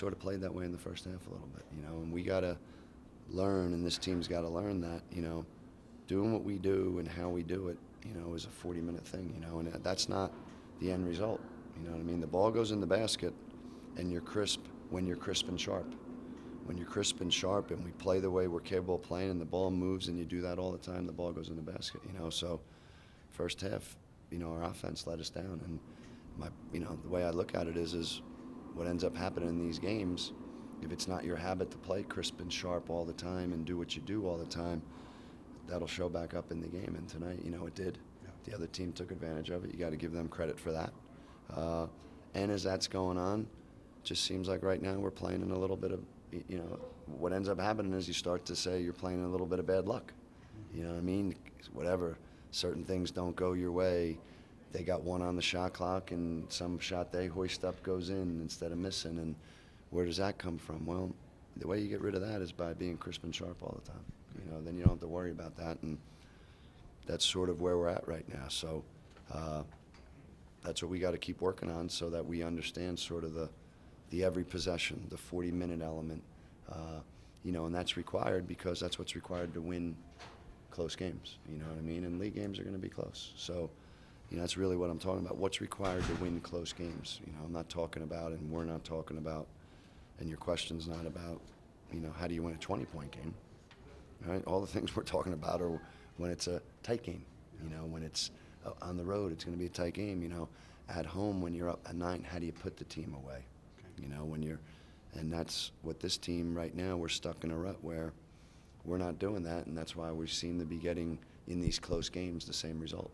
sort of played that way in the first half a little bit, and we got to learn, and this team's got to learn that, doing what we do and how we do it, is a 40-minute thing, and that's not the end result. You know what I mean? The ball goes in the basket, and you're crisp when you're crisp and sharp. When you're crisp and sharp and we play the way we're capable of playing and the ball moves and you do that all the time, the ball goes in the basket, So first half, our offense let us down. And the way I look at it is what ends up happening in these games, if it's not your habit to play crisp and sharp all the time and do what you do all the time, that'll show back up in the game. And tonight, it did. Yeah. The other team took advantage of it. You got to give them credit for that. And as that's going on, it just seems like right now we're playing in a little bit of, what ends up happening is you start to say you're playing in a little bit of bad luck. You know what I mean? Whatever, certain things don't go your way. They got one on the shot clock, and some shot they hoist up goes in instead of missing. And where does that come from? Well, the way you get rid of that is by being crisp and sharp all the time. Then you don't have to worry about that, and that's sort of where we're at right now. So that's what we got to keep working on so that we understand sort of the every possession, the 40-minute element, and that's required because that's what's required to win close games. You know what I mean? And league games are going to be close. So, that's really what I'm talking about. What's required to win close games? I'm not talking about, and we're not talking about, and your question's not about, how do you win a 20-point game? Right? All the things we're talking about are when it's a tight game. When it's on the road, it's going to be a tight game. At home, when you're up at 9, how do you put the team away? Okay. And that's what this team right now, we're stuck in a rut where we're not doing that, and that's why we seem to be getting in these close games the same result.